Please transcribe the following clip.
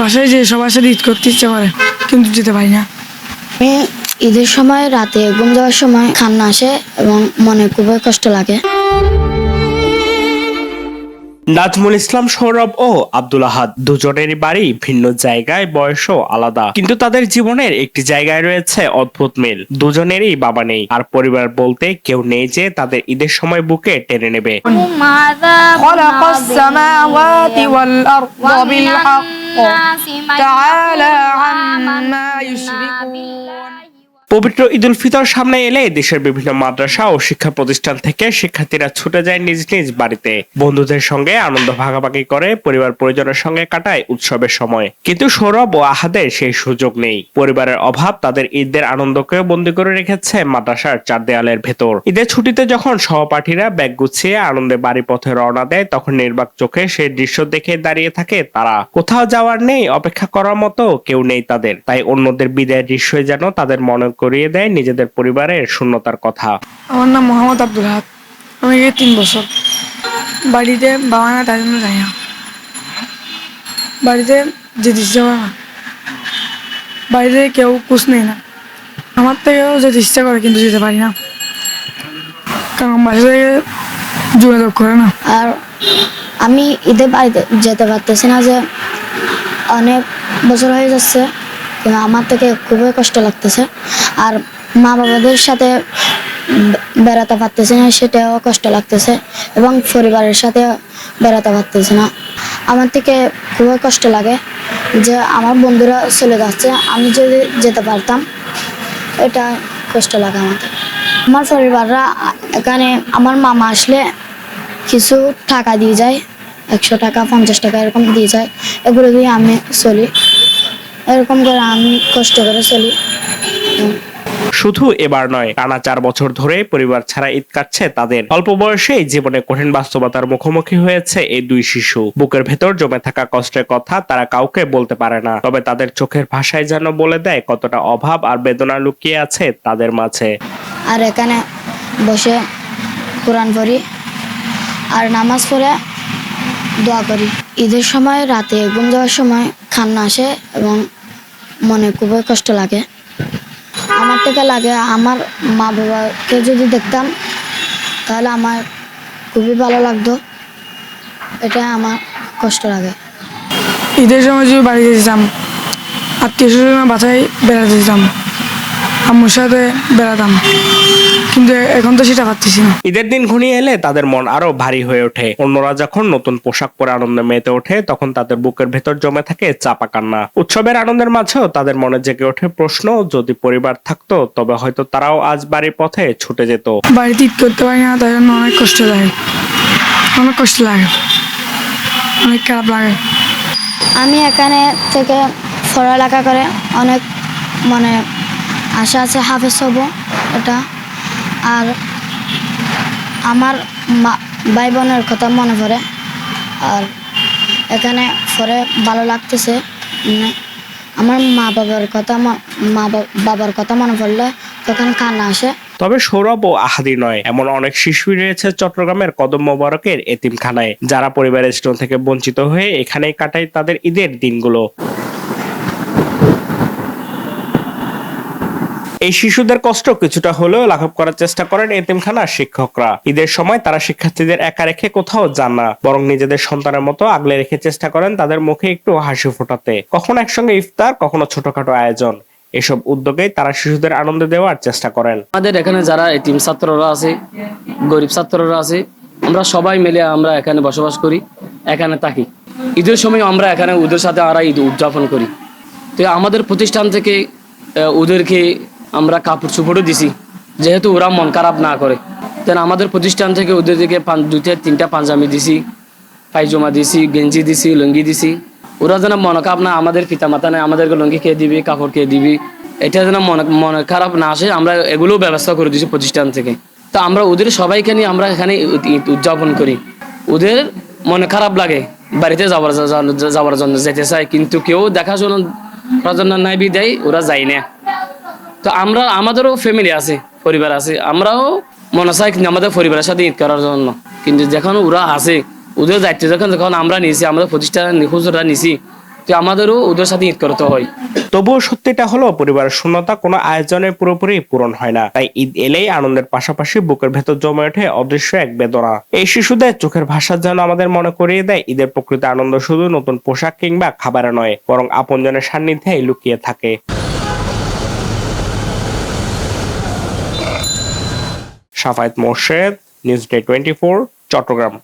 বাসায় যে সবার সাথে ঈদ করতে ইচ্ছা করে, কিন্তু যেতে পারি না। আমি ঈদের সময় রাতে ঘুম যাওয়ার সময় কান্না আসে এবং মনে খুবই কষ্ট লাগে। নাজমুল ইসলাম সৌরভ ও আব্দুল আহাদ দুজনেরই বাড়ি ভিন্ন জায়গায়, বয়সও আলাদা, কিন্তু তাদের জীবনের একটি জায়গায় রয়েছে অদ্ভুত মিল। দুজনেরই বাবা নেই, আর পরিবার বলতে কেউ নেই যে তাদের ঈদের সময় বুকে টেনে নেবে। পবিত্র ঈদ উল ফিতর সামনে এলে দেশের বিভিন্ন মাদ্রাসা ও শিক্ষা প্রতিষ্ঠান থেকে শিক্ষার্থীরা ছুটে যায় নিজ নিজ বাড়িতে, বন্ধুদের সঙ্গে আনন্দ ভাগাভাগি করে পরিবার পরিজনের সঙ্গে কাটায় উৎসবের সময়। কিন্তু সৌরভ ও আহাদের সেই সুযোগ নেই। পরিবারের অভাব তাদের ঈদের আনন্দকেও বন্দী করে রেখেছে মাদ্রাসার চার দেয়ালের ভেতর। ঈদের ছুটিতে যখন সহপাঠীরা ব্যাগ গুছিয়ে আনন্দে বাড়ি পথে রওনা দেয়, তখন নির্বাক চোখে সেই দৃশ্য দেখে দাঁড়িয়ে থাকে তারা। কোথাও যাওয়ার নেই, অপেক্ষা করার মতো কেউ নেই তাদের। তাই অন্যদের বিদায়ের দৃশ্যই যেন তাদের মনে করিয়ে দেয় নিজেদের পরিবারের শূন্যতার কথা। আমার নাম মোহাম্মদ আব্দুল আহাদ। আমি 3 বছর বাড়িতে বাবা না, তাই জন্য যাই না। বাড়িতে যেতে ইচ্ছা করে না, বাড়িতে কেউ খোঁজ নেই না। আমার থেকেও যেতে ইচ্ছা করে, কিন্তু যেতে পারি না, কারণ বাড়ি থেকে যোগাযোগ করে না। আর আমি ঈদের বাড়িতে যেতে পারতেছি না, যে অনেক বছর হয়ে যাচ্ছে, কিন্তু আমার থেকে খুবই কষ্ট লাগতেছে। আর মা বাবাদের সাথে বেড়াতে পারতেছি না, সেটাও কষ্ট লাগতেছে, এবং পরিবারের সাথে বেড়াতে পারতেছি না। আমার থেকে খুবই কষ্ট লাগে যে আমার বন্ধুরা চলে যাচ্ছে, আমি যদি যেতে পারতাম, এটা কষ্ট লাগে আমাকে। আমার পরিবাররা এখানে আমার মামা আসলে কিছু টাকা দিয়ে যায়, 100 টাকা 50 টাকা এরকম দিয়ে যায়, এগুলো দিয়ে আমি চলি, এরকম করে আমি কষ্ট করে চলি। শুধু এবার নয়, টানা 4 বছর ধরে পরিবার ছাড়া ঈদ কাটছে তাদের। অল্প বয়সেই জীবনে কঠিন বাস্তবতার মুখোমুখি হয়েছে এই দুই শিশু। বুকের ভেতর জমে থাকা কষ্টের কথা তারা কাউকে বলতে পারে না, তবে তাদের চোখের ভাষায় যেন বলে দেয় কতটা অভাব আর বেদনা লুকিয়ে আছে তাদের মাঝে। আর এখানে বসে কোরআন পড়ি আর নামাজ পড়ে দোয়া করি। ঈদের সময় রাতে ঘুম যাওয়ার সময় কান্না আসে এবং মনে খুবই কষ্ট লাগে। আমার থেকে লাগে আমার মা বাবাকে যদি দেখতাম, তাহলে আমার খুবই ভালো লাগতো। এটা আমার কষ্ট লাগে। ঈদের সময় যদি বাড়ি যেতাম, আত্মীয় স্বজনের বাসায় বেড়াতে যেতাম, আম্মুর সাথে বেড়াতাম, কিন্তু এখন তো সেটা পারতেছি না। ঈদের দিন ঘনিয়ে এলে তাদের মন আরো ভারী হয়ে ওঠে। অন্যরা যখন নতুন পোশাক পরে আনন্দে মেতে ওঠে, তখন তাদের বুকের ভেতর জমে থাকে চাপা কান্না। উৎসবের আনন্দের মাঝেও তাদের মনে জেগে ওঠে প্রশ্ন, যদি পরিবার থাকতো তবে হয়তো তারাও আজ বাড়ির পথে ছুটে যেত। বাড়িতে ঈদ করতে পারি না, তাই জন্য অনেক কষ্ট লাগে, অনেক কষ্ট লাগে, অনেক খারাপ লাগে। আমি এখানে থেকে পড়ালেখা করে অনেক মানে আশা আছে, হাফেজ হব এটা। আর আমার ভাই বোনের কথা মনে পড়ে, আর এখানে পরে ভালো লাগতেছে। আমার বাবার কথা মনে পড়লে তখন কান্না আসে। তবে সৌরভ ও আহাদি নয়, এমন অনেক শিশুই রয়েছে চট্টগ্রামের কদম মোবারকের এতিমখানায়, যারা পরিবারের স্নেহ থেকে বঞ্চিত হয়ে এখানেই কাটায় তাদের ঈদের দিনগুলো। এই শিশুদের কষ্ট কিছুটা হলেও লাঘব করার চেষ্টা করেন এতিমখানার শিক্ষকরা। ঈদের সময় তারা শিক্ষার্থীদের একা রেখে কোথাও যান না, বরং নিজেদের সন্তানের মতো আগলে রেখে চেষ্টা করেন তাদের মুখে একটু হাসি ফোটাতে। কখনো একসঙ্গে ইফতার, কখনো ছোটখাটো আয়োজন। এসব উদ্যোগেই তারা শিশুদের আনন্দ দেওয়ার চেষ্টা করেন। আমাদের এখানে যারা এতিম ছাত্ররা আছে, গরিব ছাত্ররা আছে, আমরা সবাই মিলে আমরা এখানে বসবাস করি, এখানে থাকি। ঈদের সময় আমরা এখানে ওদের সাথে ঈদ উদযাপন করি। তো আমাদের প্রতিষ্ঠান থেকে ওদেরকে আমরা কাপড় চোপড়ও দিছি, যেহেতু ওরা মন খারাপ না করে। তেন আমাদের প্রতিষ্ঠান থেকে ওদেরকে 2-3টা পাঞ্জাবি দিছি, পায়জামা দিছি, গেঞ্জি দিছি, লুঙ্গি দিছি। ওরা যেন মনে খারাপ না, আমাদের পিতা মাতা নেই, আমাদেরকে লুঙ্গি খেয়ে দিবি, কাপড় খেয়ে দিবি, এটা যেন মনে খারাপ না আসে, আমরা এগুলোও ব্যবস্থা করে দিছি প্রতিষ্ঠান থেকে। তো আমরা ওদের সবাইকে নিয়ে আমরা এখানে উদযাপন করি। ওদের মনে খারাপ লাগে, বাড়িতে যাওয়ার জন্য যেতে চায়, কিন্তু কেউ দেখাশোনা করার জন্য নাই বিদায় ওরা যায় না। তো আমাদেরও ফ্যামিলি আছে, পরিবার আছে, আমরাও মনে চাই আমাদের পরিবারের সাথে ঈদ করার জন্য, কিন্তু যখন ওরা আছে, ওদের দায়িত্ব যখন আমরা নিয়েছি, আমাদের প্রতিষ্ঠান হুজুররা নিছি, তো আমাদেরও ওদের সাথে ঈদ করতে হয়। তবুও সত্যিটা হলো পরিবারের শূন্যতা কোনো আয়োজনে পুরোপুরি পূরণ হয় না। তাই ঈদ এলেই আনন্দের পাশাপাশি বুকের ভেতর জমে ওঠে অদৃশ্য এক বেদনা। এই শিশুদের চোখের ভাষা যেন আমাদের মনে করিয়ে দেয় ঈদের প্রকৃত আনন্দ শুধু নতুন পোশাক কিংবা খাবারে নয়, বরং আপনজনের সান্নিধ্যে লুকিয়ে থাকে। Shafayet Morshed, news day 24, Chittagong.